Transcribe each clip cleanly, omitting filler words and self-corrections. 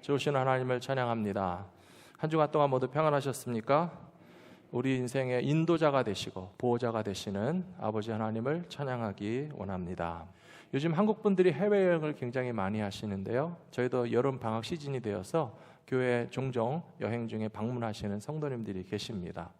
좋으신 하나님을 찬양합니다. 한 주간 동안 모두 평안하셨습니까? 우리 인생의 인도자가 되시고 보호자가 되시는 아버지 하나님을 찬양하기 원합니다. 요즘 한국 분들이 해외여행을 굉장히 많이 하시는데요, 저희도 여름 방학 시즌이 되어서 교회에 종종 여행 중에 방문하시는 성도님들이 계십니다.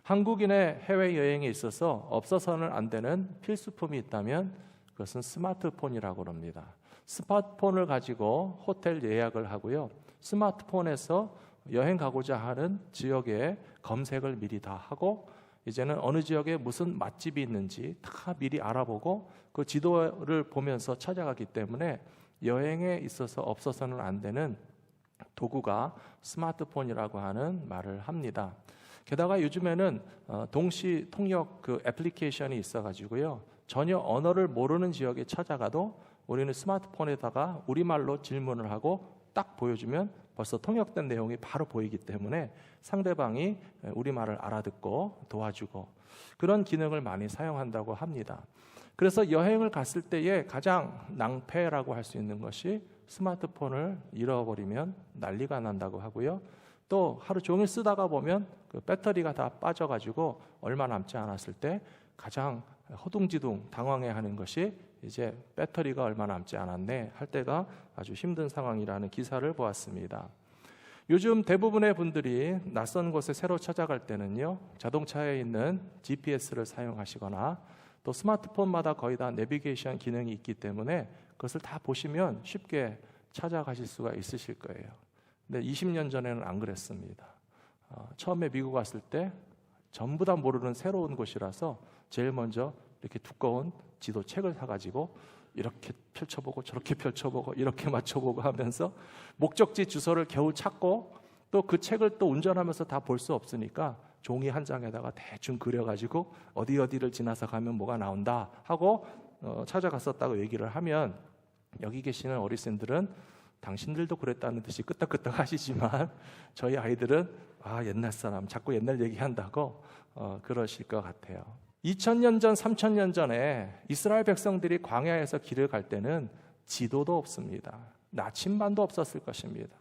한국인의 해외여행에 있어서 없어서는 안 되는 필수품이 있다면 그것은 스마트폰이라고 합니다. 스마트폰을 가지고 호텔 예약을 하고요, 스마트폰에서 여행 가고자 하는 지역의 검색을 미리 다 하고, 이제는 어느 지역에 무슨 맛집이 있는지 다 미리 알아보고 그 지도를 보면서 찾아가기 때문에 여행에 있어서 없어서는 안 되는 도구가 스마트폰이라고 하는 말을 합니다. 게다가 요즘에는 동시 통역 그 애플리케이션이 있어가지고요, 전혀 언어를 모르는 지역에 찾아가도 우리는 스마트폰에다가 우리말로 질문을 하고 딱 보여주면 벌써 통역된 내용이 바로 보이기 때문에 상대방이 우리말을 알아듣고 도와주고 그런 기능을 많이 사용한다고 합니다. 그래서 여행을 갔을 때에 가장 낭패라고 할 수 있는 것이 스마트폰을 잃어버리면 난리가 난다고 하고요, 또 하루 종일 쓰다가 보면 그 배터리가 다 빠져가지고 얼마 남지 않았을 때 가장 허둥지둥 당황해하는 것이 이제 배터리가 얼마 남지 않았네 할 때가 아주 힘든 상황이라는 기사를 보았습니다. 요즘 대부분의 분들이 낯선 곳에 새로 찾아갈 때는요, 자동차에 있는 GPS를 사용하시거나 또 스마트폰마다 거의 다 내비게이션 기능이 있기 때문에 그것을 다 보시면 쉽게 찾아가실 수가 있으실 거예요. 근데 20년 전에는 안 그랬습니다. 처음에 미국 왔을 때 전부 다 모르는 새로운 곳이라서 제일 먼저 이렇게 두꺼운 지도책을 사가지고 이렇게 펼쳐보고 저렇게 펼쳐보고 이렇게 맞춰보고 하면서 목적지 주소를 겨우 찾고, 또 그 책을 또 운전하면서 다 볼 수 없으니까 종이 한 장에다가 대충 그려가지고 어디를 지나서 가면 뭐가 나온다 하고 찾아갔었다고 얘기를 하면, 여기 계시는 어르신들은 당신들도 그랬다는 듯이 끄떡끄떡 하시지만 저희 아이들은 옛날 사람 자꾸 옛날 얘기한다고 그러실 것 같아요. 2000년 전, 3000년 전에 이스라엘 백성들이 광야에서 길을 갈 때는 지도도 없습니다. 나침반도 없었을 것입니다.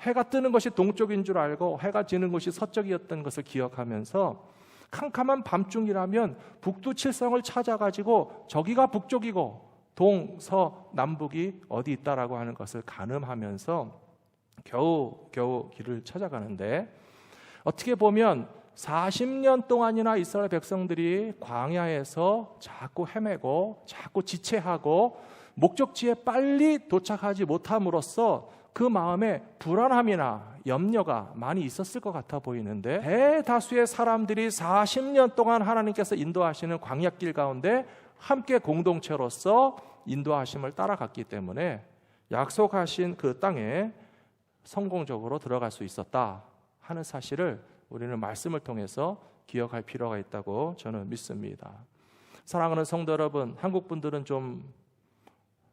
해가 뜨는 것이 동쪽인 줄 알고 해가 지는 곳이 서쪽이었던 것을 기억하면서 캄캄한 밤중이라면 북두칠성을 찾아가지고 저기가 북쪽이고 동, 서, 남북이 어디 있다라고 하는 것을 가늠하면서 겨우 길을 찾아가는데, 어떻게 보면 40년 동안이나 이스라엘 백성들이 광야에서 자꾸 헤매고 자꾸 지체하고 목적지에 빨리 도착하지 못함으로써 그 마음에 불안함이나 염려가 많이 있었을 것 같아 보이는데, 대다수의 사람들이 40년 동안 하나님께서 인도하시는 광야길 가운데 함께 공동체로서 인도하심을 따라갔기 때문에 약속하신 그 땅에 성공적으로 들어갈 수 있었다 하는 사실을 우리는 말씀을 통해서 기억할 필요가 있다고 저는 믿습니다. 사랑하는 성도 여러분, 한국 분들은 좀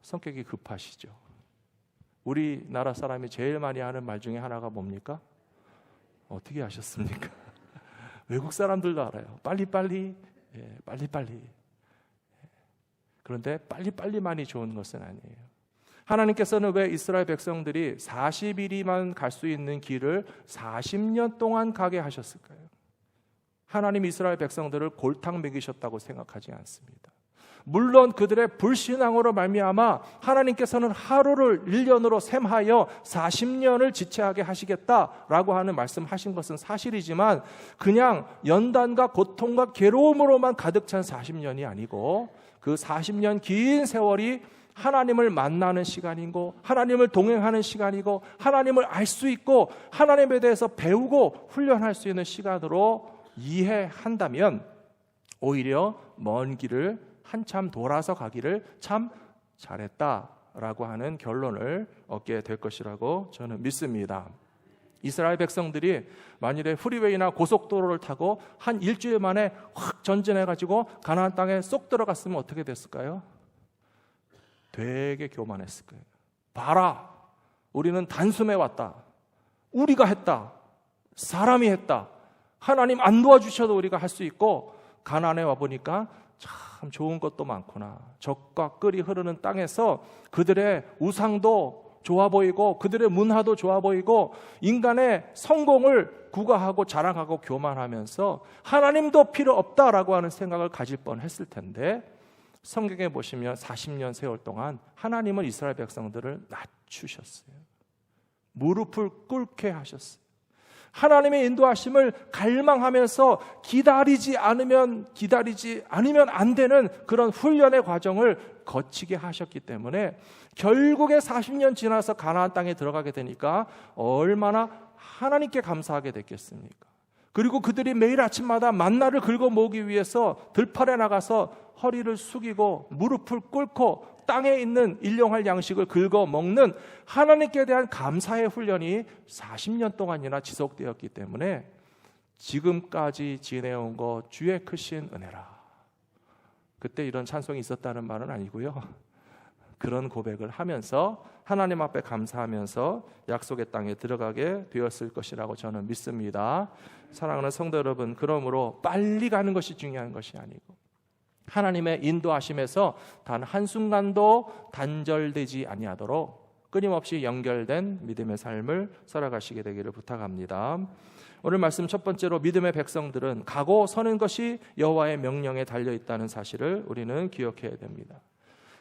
성격이 급하시죠. 우리나라 사람이 제일 많이 하는 말 중에 하나가 뭡니까? 어떻게 아셨습니까? 외국 사람들도 알아요. 빨리빨리, 빨리빨리. 그런데 빨리빨리만이 좋은 것은 아니에요. 하나님께서는 왜 이스라엘 백성들이 40일이만 갈 수 있는 길을 40년 동안 가게 하셨을까요? 하나님 이스라엘 백성들을 골탕 먹이셨다고 생각하지 않습니다. 물론 그들의 불신앙으로 말미암아 하나님께서는 하루를 1년으로 셈하여 40년을 지체하게 하시겠다라고 하는 말씀하신 것은 사실이지만, 그냥 연단과 고통과 괴로움으로만 가득 찬 40년이 아니고 그 40년 긴 세월이 하나님을 만나는 시간이고 하나님을 동행하는 시간이고 하나님을 알 수 있고 하나님에 대해서 배우고 훈련할 수 있는 시간으로 이해한다면 오히려 먼 길을 한참 돌아서 가기를 참 잘했다라고 하는 결론을 얻게 될 것이라고 저는 믿습니다. 이스라엘 백성들이 만일에 프리웨이나 고속도로를 타고 한 일주일 만에 확 전진해가지고 가나안 땅에 쏙 들어갔으면 어떻게 됐을까요? 되게 교만했을 거예요. 봐라, 우리는 단숨에 왔다. 우리가 했다. 사람이 했다. 하나님 안 도와주셔도 우리가 할 수 있고, 가나안에 와보니까 참 좋은 것도 많구나. 젖과 꿀이 흐르는 땅에서 그들의 우상도 좋아 보이고 그들의 문화도 좋아 보이고 인간의 성공을 구가하고 자랑하고 교만하면서 하나님도 필요 없다라고 하는 생각을 가질 뻔했을 텐데, 성경에 보시면 40년 세월 동안 하나님은 이스라엘 백성들을 낮추셨어요. 무릎을 꿇게 하셨어요. 하나님의 인도하심을 갈망하면서 기다리지 않으면 안 되는 그런 훈련의 과정을 거치게 하셨기 때문에 결국에 40년 지나서 가나안 땅에 들어가게 되니까 얼마나 하나님께 감사하게 됐겠습니까? 그리고 그들이 매일 아침마다 만나를 긁어 모으기 위해서 들판에 나가서 허리를 숙이고 무릎을 꿇고 땅에 있는 일용할 양식을 긁어 먹는 하나님께 대한 감사의 훈련이 40년 동안이나 지속되었기 때문에 지금까지 지내온 것 주의 크신 은혜라. 그때 이런 찬송이 있었다는 말은 아니고요. 그런 고백을 하면서 하나님 앞에 감사하면서 약속의 땅에 들어가게 되었을 것이라고 저는 믿습니다. 사랑하는 성도 여러분, 그러므로 빨리 가는 것이 중요한 것이 아니고 하나님의 인도하심에서 단 한순간도 단절되지 아니하도록 끊임없이 연결된 믿음의 삶을 살아가시게 되기를 부탁합니다. 오늘 말씀 첫 번째로, 믿음의 백성들은 가고 서는 것이 여호와의 명령에 달려있다는 사실을 우리는 기억해야 됩니다.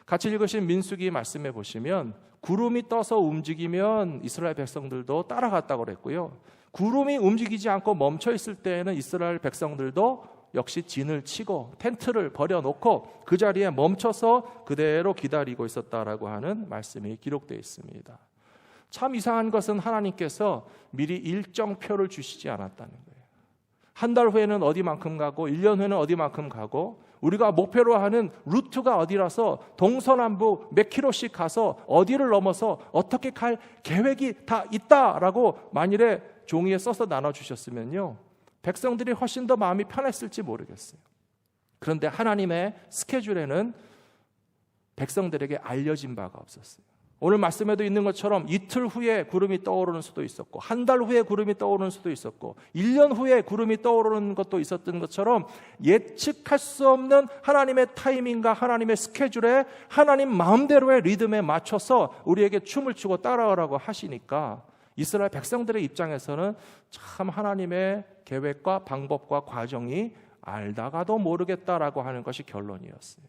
같이 읽으신 민수기 말씀에 보시면 구름이 떠서 움직이면 이스라엘 백성들도 따라갔다고 그랬고요, 구름이 움직이지 않고 멈춰 있을 때에는 이스라엘 백성들도 역시 진을 치고 텐트를 버려놓고 그 자리에 멈춰서 그대로 기다리고 있었다라고 하는 말씀이 기록되어 있습니다. 참 이상한 것은 하나님께서 미리 일정표를 주시지 않았다는 거예요. 한 달 후에는 어디만큼 가고 1년 후에는 어디만큼 가고 우리가 목표로 하는 루트가 어디라서 동서남북 몇 킬로씩 가서 어디를 넘어서 어떻게 갈 계획이 다 있다라고 만일에 종이에 써서 나눠주셨으면요, 백성들이 훨씬 더 마음이 편했을지 모르겠어요. 그런데 하나님의 스케줄에는 백성들에게 알려진 바가 없었어요. 오늘 말씀에도 있는 것처럼 이틀 후에 구름이 떠오르는 수도 있었고, 한 달 후에 구름이 떠오르는 수도 있었고, 1년 후에 구름이 떠오르는 것도 있었던 것처럼 예측할 수 없는 하나님의 타이밍과 하나님의 스케줄에 하나님 마음대로의 리듬에 맞춰서 우리에게 춤을 추고 따라오라고 하시니까 이스라엘 백성들의 입장에서는 참 하나님의 계획과 방법과 과정이 알다가도 모르겠다라고 하는 것이 결론이었어요.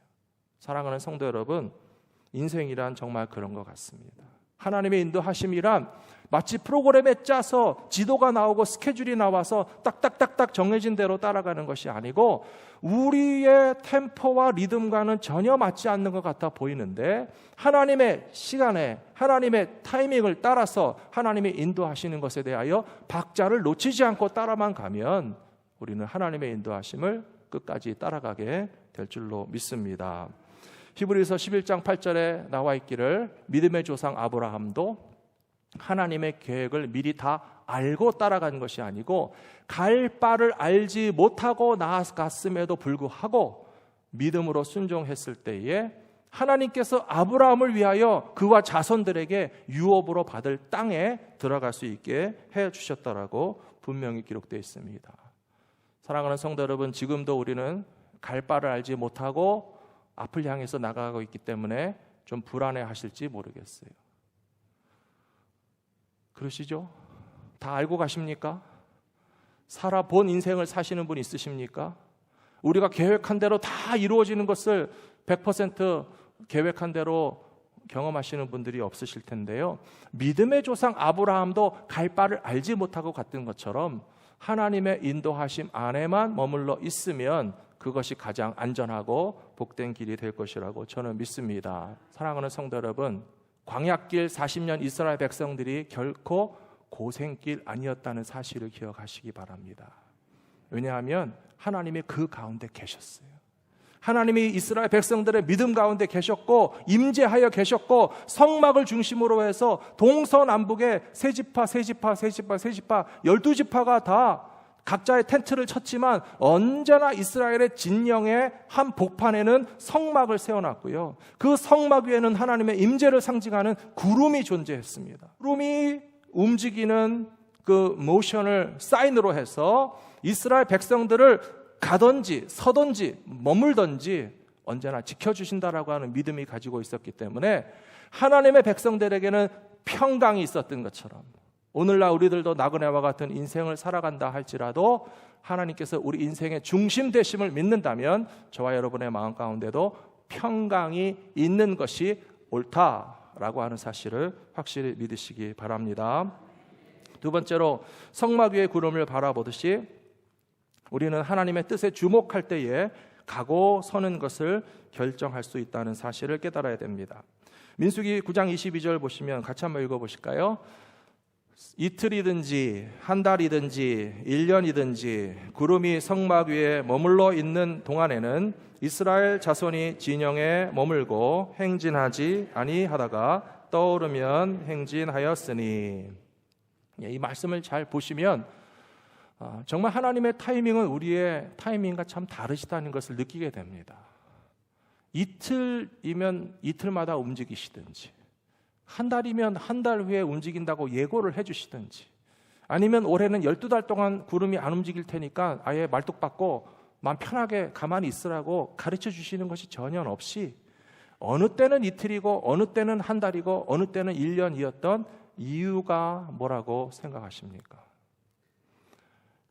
사랑하는 성도 여러분, 인생이란 정말 그런 것 같습니다. 하나님의 인도하심이란 마치 프로그램에 짜서 지도가 나오고 스케줄이 나와서 딱딱딱딱 정해진 대로 따라가는 것이 아니고 우리의 템포와 리듬과는 전혀 맞지 않는 것 같아 보이는데 하나님의 시간에 하나님의 타이밍을 따라서 하나님이 인도하시는 것에 대하여 박자를 놓치지 않고 따라만 가면 우리는 하나님의 인도하심을 끝까지 따라가게 될 줄로 믿습니다. 히브리서 11장 8절에 나와 있기를 믿음의 조상 아브라함도 하나님의 계획을 미리 다 알고 따라간 것이 아니고 갈 바를 알지 못하고 나아갔음에도 불구하고 믿음으로 순종했을 때에 하나님께서 아브라함을 위하여 그와 자손들에게 유업으로 받을 땅에 들어갈 수 있게 해주셨다라고 분명히 기록되어 있습니다. 사랑하는 성도 여러분, 지금도 우리는 갈 바를 알지 못하고 앞을 향해서 나가고 있기 때문에 좀 불안해하실지 모르겠어요. 그러시죠? 다 알고 가십니까? 살아본 인생을 사시는 분 있으십니까? 우리가 계획한 대로 다 이루어지는 것을 100% 계획한 대로 경험하시는 분들이 없으실 텐데요, 믿음의 조상 아브라함도 갈 바를 알지 못하고 갔던 것처럼 하나님의 인도하심 안에만 머물러 있으면 그것이 가장 안전하고 복된 길이 될 것이라고 저는 믿습니다. 사랑하는 성도 여러분, 광야길 40년 이스라엘 백성들이 결코 고생길 아니었다는 사실을 기억하시기 바랍니다. 왜냐하면 하나님이 그 가운데 계셨어요. 하나님이 이스라엘 백성들의 믿음 가운데 계셨고 임재하여 계셨고 성막을 중심으로 해서 동서남북의 세 지파 12지파가 다 각자의 텐트를 쳤지만 언제나 이스라엘의 진영의 한 복판에는 성막을 세워놨고요, 그 성막 위에는 하나님의 임재를 상징하는 구름이 존재했습니다. 구름이 움직이는 그 모션을 사인으로 해서 이스라엘 백성들을 가든지 서든지 머물든지 언제나 지켜주신다라고 하는 믿음이 가지고 있었기 때문에 하나님의 백성들에게는 평강이 있었던 것처럼 오늘날 우리들도 나그네와 같은 인생을 살아간다 할지라도 하나님께서 우리 인생의 중심 되심을 믿는다면 저와 여러분의 마음 가운데도 평강이 있는 것이 옳다라고 하는 사실을 확실히 믿으시기 바랍니다. 두 번째로 성막 위의 구름을 바라보듯이 우리는 하나님의 뜻에 주목할 때에 가고 서는 것을 결정할 수 있다는 사실을 깨달아야 됩니다. 민수기 9장 22절 보시면 같이 한번 읽어보실까요? 이틀이든지 한 달이든지 1년이든지 구름이 성막 위에 머물러 있는 동안에는 이스라엘 자손이 진영에 머물고 행진하지 아니하다가 떠오르면 행진하였으니. 이 말씀을 잘 보시면 정말 하나님의 타이밍은 우리의 타이밍과 참 다르시다는 것을 느끼게 됩니다. 이틀이면 이틀마다 움직이시든지, 한 달이면 한 달 후에 움직인다고 예고를 해주시든지, 아니면 올해는 12달 동안 구름이 안 움직일 테니까 아예 말뚝 박고 마음 편하게 가만히 있으라고 가르쳐 주시는 것이 전혀 없이 어느 때는 이틀이고 어느 때는 한 달이고 어느 때는 1년이었던 이유가 뭐라고 생각하십니까?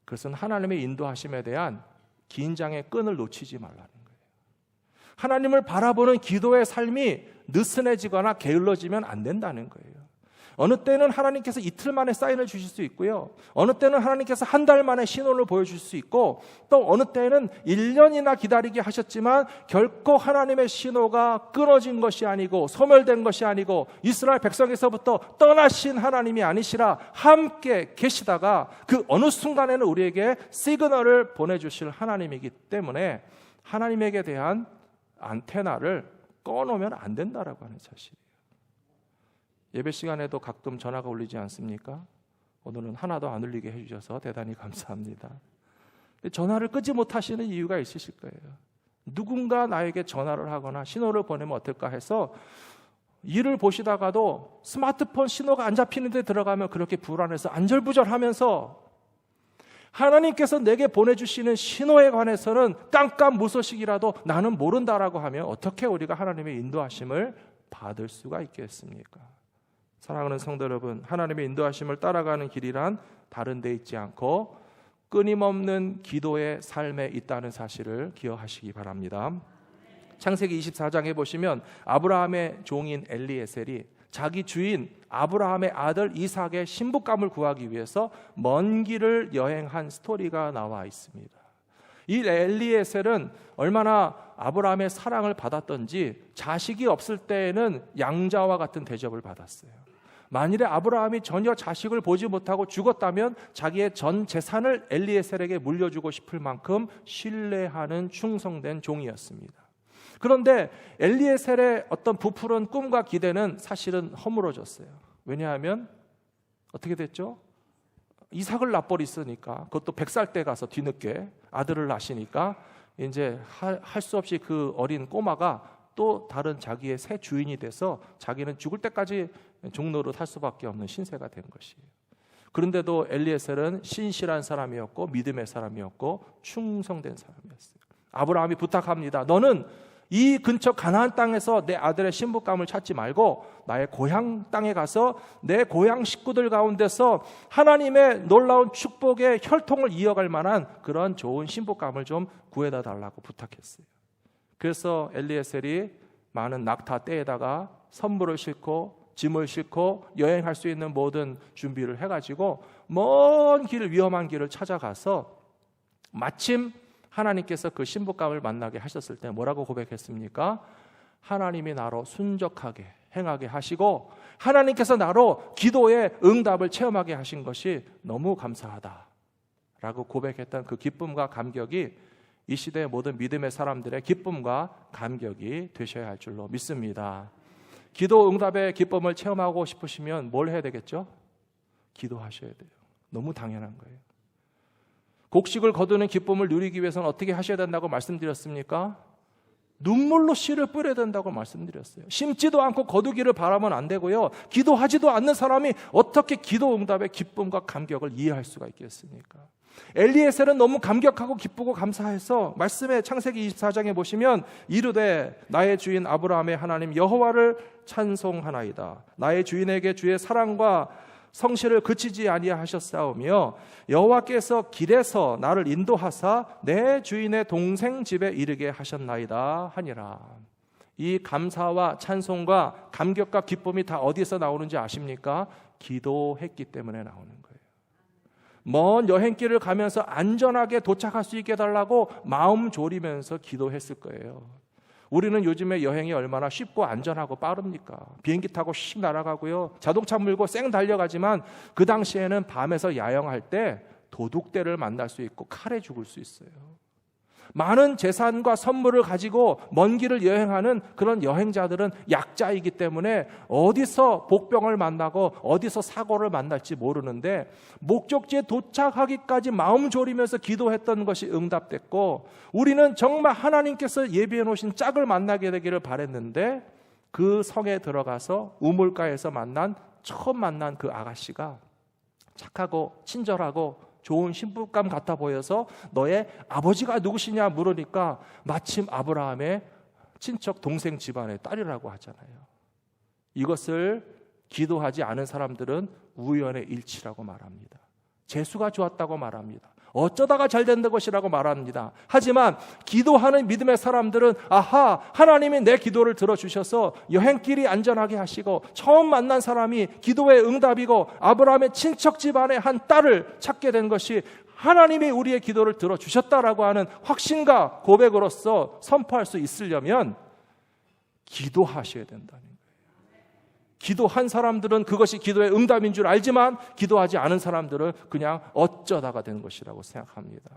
그것은 하나님의 인도하심에 대한 긴장의 끈을 놓치지 말라는 거예요. 하나님을 바라보는 기도의 삶이 느슨해지거나 게을러지면 안 된다는 거예요. 어느 때는 하나님께서 이틀 만에 사인을 주실 수 있고요, 어느 때는 하나님께서 한 달 만에 신호를 보여줄 수 있고, 또 어느 때는 1년이나 기다리게 하셨지만 결코 하나님의 신호가 끊어진 것이 아니고 소멸된 것이 아니고 이스라엘 백성에서부터 떠나신 하나님이 아니시라 함께 계시다가 그 어느 순간에는 우리에게 시그널을 보내주실 하나님이기 때문에 하나님에게 대한 안테나를 꺼놓으면 안 된다라고 하는 사실이에요. 예배 시간에도 가끔 전화가 울리지 않습니까? 오늘은 하나도 안 울리게 해주셔서 대단히 감사합니다. 전화를 끄지 못하시는 이유가 있으실 거예요. 누군가 나에게 전화를 하거나 신호를 보내면 어떨까 해서 일을 보시다가도 스마트폰 신호가 안 잡히는 데 들어가면 그렇게 불안해서 안절부절하면서 하나님께서 내게 보내주시는 신호에 관해서는 깜깜무소식이라도 나는 모른다라고 하면 어떻게 우리가 하나님의 인도하심을 받을 수가 있겠습니까? 사랑하는 성도 여러분, 하나님의 인도하심을 따라가는 길이란 다른 데 있지 않고 끊임없는 기도의 삶에 있다는 사실을 기억하시기 바랍니다. 창세기 24장에 보시면 아브라함의 종인 엘리에셀이 자기 주인 아브라함의 아들 이삭의 신부감을 구하기 위해서 먼 길을 여행한 스토리가 나와 있습니다. 이 엘리에셀은 얼마나 아브라함의 사랑을 받았던지 자식이 없을 때에는 양자와 같은 대접을 받았어요. 만일에 아브라함이 전혀 자식을 보지 못하고 죽었다면 자기의 전 재산을 엘리에셀에게 물려주고 싶을 만큼 신뢰하는 충성된 종이었습니다. 그런데 엘리에셀의 어떤 부풀은 꿈과 기대는 사실은 허물어졌어요. 왜냐하면 어떻게 됐죠? 이삭을 낳버렸으니까, 그것도 100살 때 가서 뒤늦게 아들을 낳으시니까 이제 할 수 없이 그 어린 꼬마가 또 다른 자기의 새 주인이 돼서 자기는 죽을 때까지 종노릇 할 수밖에 없는 신세가 된 것이에요. 그런데도 엘리에셀은 신실한 사람이었고 믿음의 사람이었고 충성된 사람이었어요. 아브라함이 부탁합니다. 너는 이 근처 가나안 땅에서 내 아들의 신부감을 찾지 말고 나의 고향 땅에 가서 내 고향 식구들 가운데서 하나님의 놀라운 축복의 혈통을 이어갈 만한 그런 좋은 신부감을 좀 구해다 달라고 부탁했어요. 그래서 엘리에셀이 많은 낙타 떼에다가 선물을 싣고 짐을 싣고 여행할 수 있는 모든 준비를 해가지고 먼 길, 위험한 길을 찾아가서 마침 하나님께서 그 신부감을 만나게 하셨을 때 뭐라고 고백했습니까? 하나님이 나로 순적하게 행하게 하시고 하나님께서 나로 기도의 응답을 체험하게 하신 것이 너무 감사하다 라고 고백했던 그 기쁨과 감격이 이 시대의 모든 믿음의 사람들의 기쁨과 감격이 되셔야 할 줄로 믿습니다. 기도 응답의 기쁨을 체험하고 싶으시면 뭘 해야 되겠죠? 기도하셔야 돼요. 너무 당연한 거예요. 곡식을 거두는 기쁨을 누리기 위해서는 어떻게 하셔야 된다고 말씀드렸습니까? 눈물로 씨를 뿌려야 된다고 말씀드렸어요. 심지도 않고 거두기를 바라면 안 되고요. 기도하지도 않는 사람이 어떻게 기도 응답의 기쁨과 감격을 이해할 수가 있겠습니까? 엘리에셀은 너무 감격하고 기쁘고 감사해서 말씀에 창세기 24장에 보시면 이르되 나의 주인 아브라함의 하나님 여호와를 찬송하나이다. 나의 주인에게 주의 사랑과 성실을 그치지 아니하셨사오며 여호와께서 길에서 나를 인도하사 내 주인의 동생 집에 이르게 하셨나이다 하니라. 이 감사와 찬송과 감격과 기쁨이 다 어디서 나오는지 아십니까? 기도했기 때문에 나오는 거예요. 먼 여행길을 가면서 안전하게 도착할 수 있게 해달라고 마음 졸이면서 기도했을 거예요. 우리는 요즘에 여행이 얼마나 쉽고 안전하고 빠릅니까? 비행기 타고 씩 날아가고요, 자동차 몰고 쌩 달려가지만 그 당시에는 밤에서 야영할 때 도둑들을 만날 수 있고 칼에 죽을 수 있어요. 많은 재산과 선물을 가지고 먼 길을 여행하는 그런 여행자들은 약자이기 때문에 어디서 복병을 만나고 어디서 사고를 만날지 모르는데 목적지에 도착하기까지 마음 졸이면서 기도했던 것이 응답됐고, 우리는 정말 하나님께서 예비해 놓으신 짝을 만나게 되기를 바랬는데 그 성에 들어가서 우물가에서 처음 만난 그 아가씨가 착하고 친절하고 좋은 신부감 같아 보여서 너의 아버지가 누구시냐 물으니까 마침 아브라함의 친척 동생 집안의 딸이라고 하잖아요. 이것을 기도하지 않은 사람들은 우연의 일치라고 말합니다. 재수가 좋았다고 말합니다. 어쩌다가 잘 된 것이라고 말합니다. 하지만 기도하는 믿음의 사람들은 아하, 하나님이 내 기도를 들어주셔서 여행길이 안전하게 하시고 처음 만난 사람이 기도의 응답이고 아브라함의 친척 집안의 한 딸을 찾게 된 것이 하나님이 우리의 기도를 들어주셨다라고 하는 확신과 고백으로서 선포할 수 있으려면 기도하셔야 된다는 거예요. 기도한 사람들은 그것이 기도의 응답인 줄 알지만 기도하지 않은 사람들은 그냥 어쩌다가 된 것이라고 생각합니다.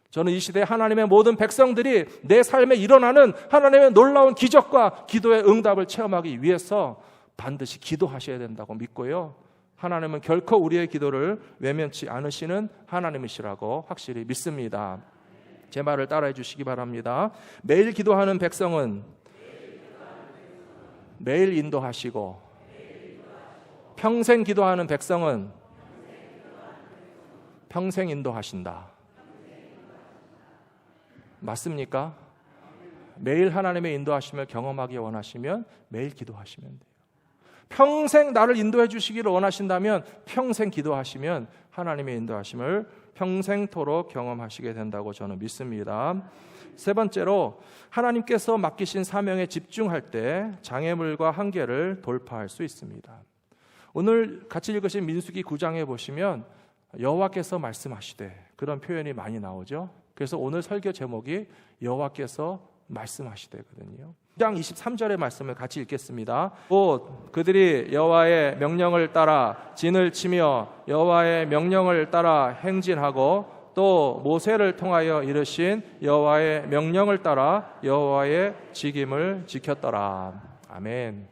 저는 이 시대에 하나님의 모든 백성들이 내 삶에 일어나는 하나님의 놀라운 기적과 기도의 응답을 체험하기 위해서 반드시 기도하셔야 된다고 믿고요, 하나님은 결코 우리의 기도를 외면치 않으시는 하나님이시라고 확실히 믿습니다. 제 말을 따라해 주시기 바랍니다. 매일 기도하는 백성은 매일 인도하시고, 평생 기도하는 백성은 평생 인도하신다. 맞습니까? 매일 하나님의 인도하심을 경험하기 원하시면 매일 기도하시면 돼요. 평생 나를 인도해 주시기를 원하신다면 평생 기도하시면 하나님의 인도하심을 평생토록 경험하시게 된다고 저는 믿습니다. 세 번째로, 하나님께서 맡기신 사명에 집중할 때 장애물과 한계를 돌파할 수 있습니다. 오늘 같이 읽으신 민수기 9장에 보시면 여호와께서 말씀하시되, 그런 표현이 많이 나오죠. 그래서 오늘 설교 제목이 여호와께서 말씀하시되거든요. 9장 23절의 말씀을 같이 읽겠습니다. 곧 그들이 여호와의 명령을 따라 진을 치며 여호와의 명령을 따라 행진하고 또 모세를 통하여 이르신 여호와의 명령을 따라 여호와의 직임을 지켰더라. 아멘.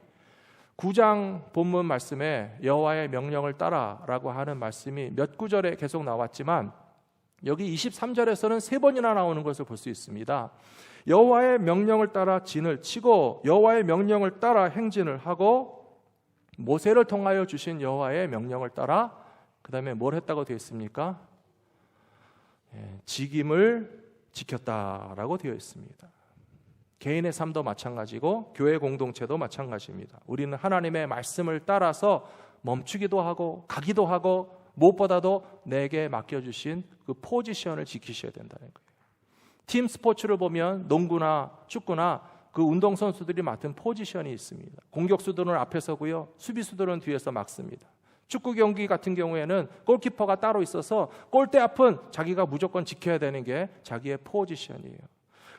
9장 본문 말씀에 여호와의 명령을 따라라고 하는 말씀이 몇 구절에 계속 나왔지만 여기 23절에서는 3번이나 나오는 것을 볼 수 있습니다. 여호와의 명령을 따라 진을 치고 여호와의 명령을 따라 행진을 하고 모세를 통하여 주신 여호와의 명령을 따라, 그 다음에 뭘 했다고 되어 있습니까? 직임을 지켰다라고 되어 있습니다. 개인의 삶도 마찬가지고 교회 공동체도 마찬가지입니다. 우리는 하나님의 말씀을 따라서 멈추기도 하고 가기도 하고 무엇보다도 내게 맡겨주신 그 포지션을 지키셔야 된다는 거예요. 팀 스포츠를 보면 농구나 축구나 그 운동선수들이 맡은 포지션이 있습니다. 공격수들은 앞에 서고요, 수비수들은 뒤에서 막습니다. 축구 경기 같은 경우에는 골키퍼가 따로 있어서 골대 앞은 자기가 무조건 지켜야 되는 게 자기의 포지션이에요.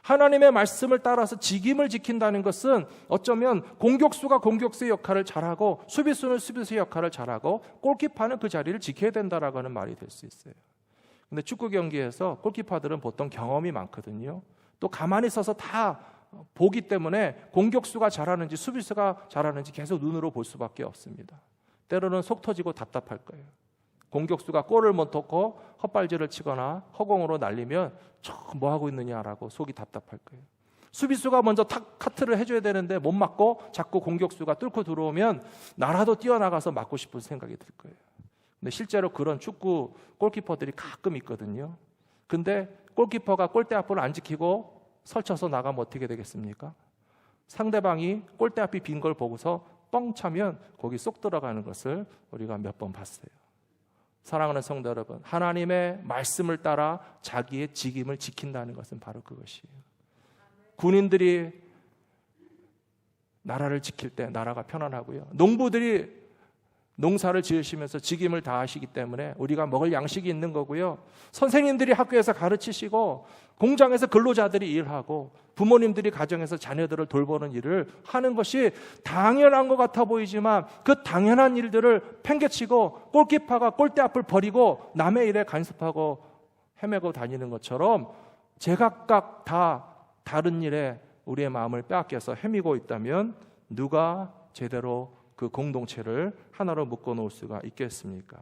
하나님의 말씀을 따라서 직임을 지킨다는 것은 어쩌면 공격수가 공격수의 역할을 잘하고 수비수는 수비수의 역할을 잘하고 골키퍼는 그 자리를 지켜야 된다라고 하는 말이 될 수 있어요. 근데 축구 경기에서 골키퍼들은 보통 경험이 많거든요. 또 가만히 서서 다 보기 때문에 공격수가 잘하는지 수비수가 잘하는지 계속 눈으로 볼 수밖에 없습니다. 때로는 속 터지고 답답할 거예요. 공격수가 골을 못 넣고 헛발질을 치거나 허공으로 날리면 뭐 하고 있느냐라고 속이 답답할 거예요. 수비수가 먼저 카트를 해줘야 되는데 못 맞고 자꾸 공격수가 뚫고 들어오면 나라도 뛰어나가서 맞고 싶은 생각이 들 거예요. 근데 실제로 그런 축구 골키퍼들이 가끔 있거든요. 근데 골키퍼가 골대 앞을 안 지키고 설쳐서 나가면 어떻게 되겠습니까? 상대방이 골대 앞이 빈 걸 보고서 뻥 차면 거기 쏙 들어가는 것을 우리가 몇 번 봤어요. 사랑하는 성도 여러분, 하나님의 말씀을 따라 자기의 직임을 지킨다는 것은 바로 그것이에요. 군인들이 나라를 지킬 때 나라가 편안하고요. 농부들이 농사를 지으시면서 직임을 다하시기 때문에 우리가 먹을 양식이 있는 거고요. 선생님들이 학교에서 가르치시고 공장에서 근로자들이 일하고 부모님들이 가정에서 자녀들을 돌보는 일을 하는 것이 당연한 것 같아 보이지만 그 당연한 일들을 팽개치고 골키퍼가 골대 앞을 버리고 남의 일에 간섭하고 헤매고 다니는 것처럼 제각각 다 다른 일에 우리의 마음을 빼앗겨서 헤매고 있다면 누가 제대로 그 공동체를 하나로 묶어 놓을 수가 있겠습니까?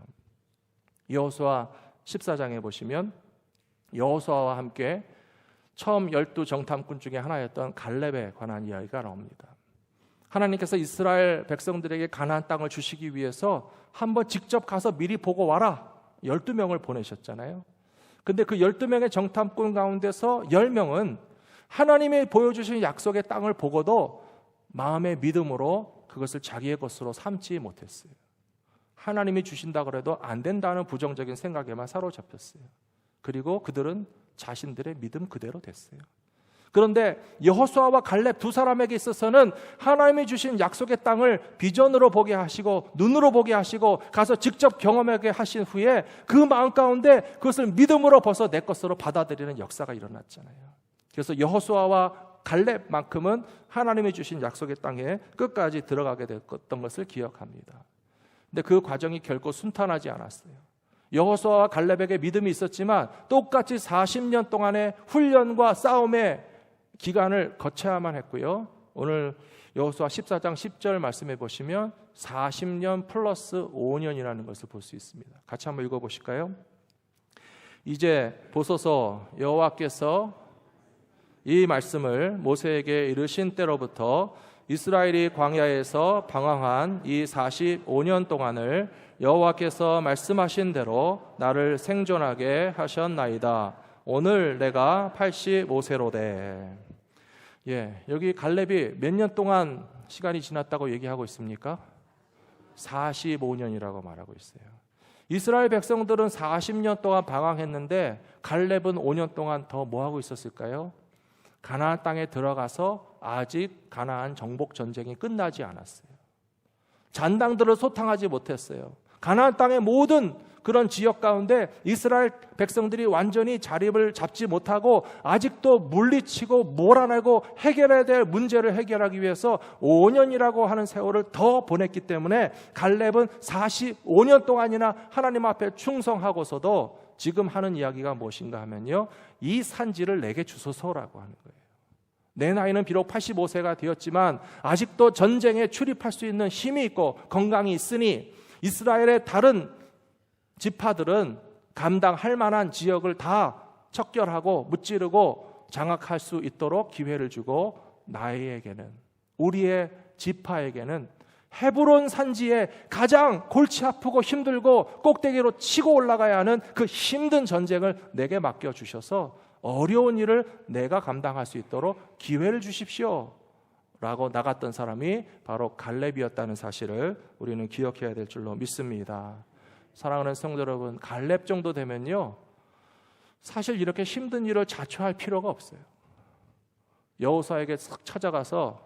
여호수아 14장에 보시면 여호수아와 함께 처음 12정탐꾼 중에 하나였던 갈렙에 관한 이야기가 나옵니다. 하나님께서 이스라엘 백성들에게 가나안 땅을 주시기 위해서 한번 직접 가서 미리 보고 와라 12명을 보내셨잖아요. 근데 그 12명의 정탐꾼 가운데서 10명은 하나님이 보여주신 약속의 땅을 보고도 마음의 믿음으로 그것을 자기의 것으로 삼지 못했어요. 하나님이 주신다 그래도 안 된다는 부정적인 생각에만 사로잡혔어요. 그리고 그들은 자신들의 믿음 그대로 됐어요. 그런데 여호수아와 갈렙 두 사람에게 있어서는 하나님이 주신 약속의 땅을 비전으로 보게 하시고 눈으로 보게 하시고 가서 직접 경험하게 하신 후에 그 마음 가운데 그것을 믿음으로 벌써 내 것으로 받아들이는 역사가 일어났잖아요. 그래서 여호수아와 갈렙만큼은 하나님이 주신 약속의 땅에 끝까지 들어가게 됐던 것을 기억합니다. 근데 그 과정이 결코 순탄하지 않았어요. 여호수아와 갈렙에게 믿음이 있었지만 똑같이 40년 동안의 훈련과 싸움의 기간을 거쳐야만 했고요. 오늘 여호수아 14장 10절 말씀해 보시면 40년 플러스 5년이라는 것을 볼 수 있습니다. 같이 한번 읽어보실까요? 이제 보소서 여호와께서 이 말씀을 모세에게 이르신 때로부터 이스라엘이 광야에서 방황한 이 45년 동안을 여호와께서 말씀하신 대로 나를 생존하게 하셨나이다. 오늘 내가 85세로되. 여기 갈렙이 몇 년 동안 시간이 지났다고 얘기하고 있습니까? 45년이라고 말하고 있어요. 이스라엘 백성들은 40년 동안 방황했는데 갈렙은 5년 동안 더 뭐하고 있었을까요? 가나안 땅에 들어가서 아직 가나안 정복 전쟁이 끝나지 않았어요. 잔당들을 소탕하지 못했어요. 가나안 땅의 모든 그런 지역 가운데 이스라엘 백성들이 완전히 자립을 잡지 못하고 아직도 물리치고 몰아내고 해결해야 될 문제를 해결하기 위해서 5년이라고 하는 세월을 더 보냈기 때문에 갈렙은 45년 동안이나 하나님 앞에 충성하고서도 지금 하는 이야기가 무엇인가 하면요, 이 산지를 내게 주소서라고 하는 거예요. 내 나이는 비록 85세가 되었지만 아직도 전쟁에 출입할 수 있는 힘이 있고 건강이 있으니 이스라엘의 다른 지파들은 감당할 만한 지역을 다 척결하고 무찌르고 장악할 수 있도록 기회를 주고 나에게는, 우리의 지파에게는 헤브론 산지에 가장 골치 아프고 힘들고 꼭대기로 치고 올라가야 하는 그 힘든 전쟁을 내게 맡겨주셔서 어려운 일을 내가 감당할 수 있도록 기회를 주십시오 라고 나갔던 사람이 바로 갈렙이었다는 사실을 우리는 기억해야 될 줄로 믿습니다. 사랑하는 성도 여러분, 갈렙 정도 되면요, 사실 이렇게 힘든 일을 자초할 필요가 없어요. 여호수아에게 싹 찾아가서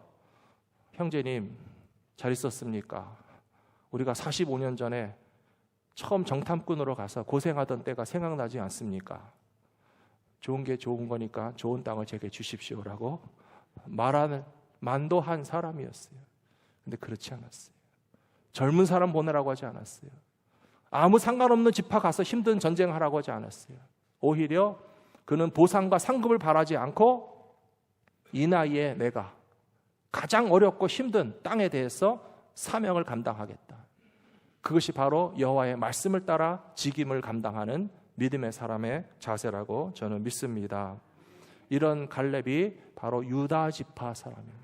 형제님 잘 있었습니까? 우리가 45년 전에 처음 정탐꾼으로 가서 고생하던 때가 생각나지 않습니까? 좋은 게 좋은 거니까 좋은 땅을 제게 주십시오라고 말하는 만도한 사람이었어요. 근데 그렇지 않았어요. 젊은 사람 보내라고 하지 않았어요. 아무 상관없는 지파 가서 힘든 전쟁하라고 하지 않았어요. 오히려 그는 보상과 상급을 바라지 않고 이 나이에 내가 가장 어렵고 힘든 땅에 대해서 사명을 감당하겠다. 그것이 바로 여호와의 말씀을 따라 직임을 감당하는 믿음의 사람의 자세라고 저는 믿습니다. 이런 갈렙이 바로 유다 지파 사람입니다.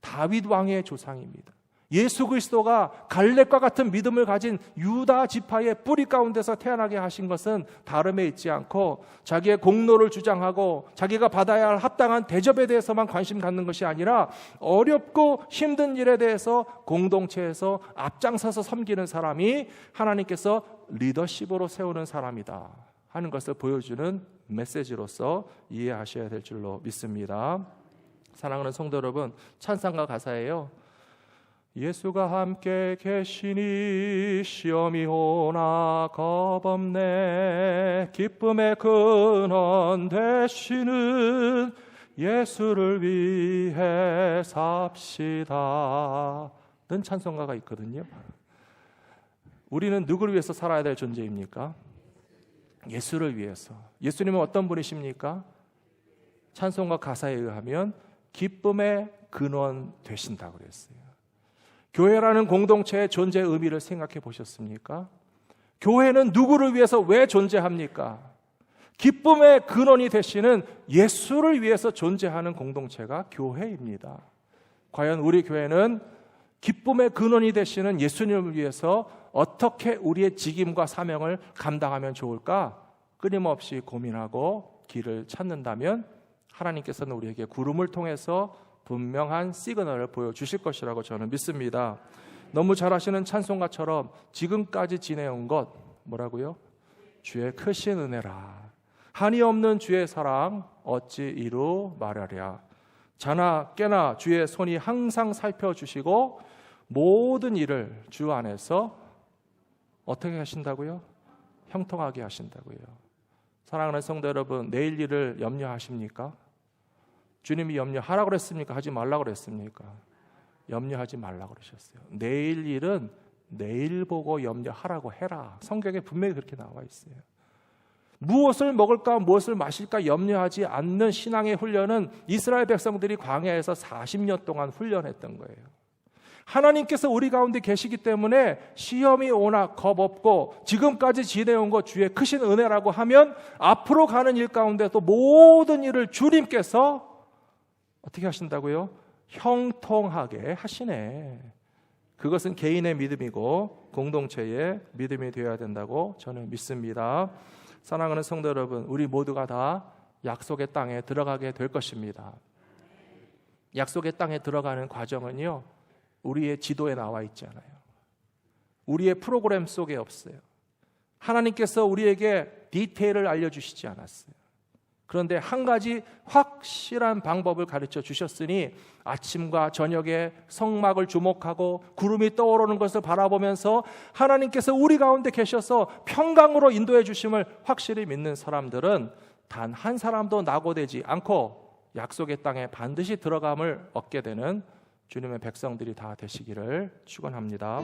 다윗 왕의 조상입니다. 예수 그리스도가 갈렙과 같은 믿음을 가진 유다 지파의 뿌리 가운데서 태어나게 하신 것은 다름에 있지 않고 자기의 공로를 주장하고 자기가 받아야 할 합당한 대접에 대해서만 관심 갖는 것이 아니라 어렵고 힘든 일에 대해서 공동체에서 앞장서서 섬기는 사람이 하나님께서 리더십으로 세우는 사람이다 하는 것을 보여주는 메시지로서 이해하셔야 될 줄로 믿습니다. 사랑하는 성도 여러분, 찬송가 가사예요. 예수가 함께 계시니 시험이 오나 겁없네. 기쁨의 근원 되시는 예수를 위해 삽시다 는 찬송가가 있거든요. 우리는 누구를 위해서 살아야 될 존재입니까? 예수를 위해서. 예수님은 어떤 분이십니까? 찬송가 가사에 의하면 기쁨의 근원 되신다고 그랬어요. 교회라는 공동체의 존재 의미를 생각해 보셨습니까? 교회는 누구를 위해서 왜 존재합니까? 기쁨의 근원이 되시는 예수를 위해서 존재하는 공동체가 교회입니다. 과연 우리 교회는 기쁨의 근원이 되시는 예수님을 위해서 어떻게 우리의 직임과 사명을 감당하면 좋을까? 끊임없이 고민하고 길을 찾는다면 하나님께서는 우리에게 구름을 통해서 분명한 시그널을 보여주실 것이라고 저는 믿습니다. 너무 잘 아시는 찬송가처럼 지금까지 지내온 것 뭐라고요? 주의 크신 은혜라. 한이 없는 주의 사랑 어찌 이루 말하랴. 자나 깨나 주의 손이 항상 살펴주시고 모든 일을 주 안에서 어떻게 하신다고요? 형통하게 하신다고요. 사랑하는 성도 여러분, 내일 일을 염려하십니까? 주님이 염려하라고 그랬습니까? 하지 말라고 그랬습니까? 염려하지 말라고 그러셨어요. 내일 일은 내일 보고 염려하라고 해라. 성경에 분명히 그렇게 나와 있어요. 무엇을 먹을까 무엇을 마실까 염려하지 않는 신앙의 훈련은 이스라엘 백성들이 광야에서 40년 동안 훈련했던 거예요. 하나님께서 우리 가운데 계시기 때문에 시험이 오나 겁없고 지금까지 지내온 것 주의 크신 은혜라고 하면 앞으로 가는 일 가운데 또 모든 일을 주님께서 어떻게 하신다고요? 형통하게 하시네. 그것은 개인의 믿음이고 공동체의 믿음이 되어야 된다고 저는 믿습니다. 사랑하는 성도 여러분, 우리 모두가 다 약속의 땅에 들어가게 될 것입니다. 약속의 땅에 들어가는 과정은요, 우리의 지도에 나와 있지 않아요. 우리의 프로그램 속에 없어요. 하나님께서 우리에게 디테일을 알려주시지 않았어요. 그런데 한 가지 확실한 방법을 가르쳐 주셨으니 아침과 저녁에 성막을 주목하고 구름이 떠오르는 것을 바라보면서 하나님께서 우리 가운데 계셔서 평강으로 인도해 주심을 확실히 믿는 사람들은 단 한 사람도 낙오되지 않고 약속의 땅에 반드시 들어감을 얻게 되는 주님의 백성들이 다 되시기를 축원합니다.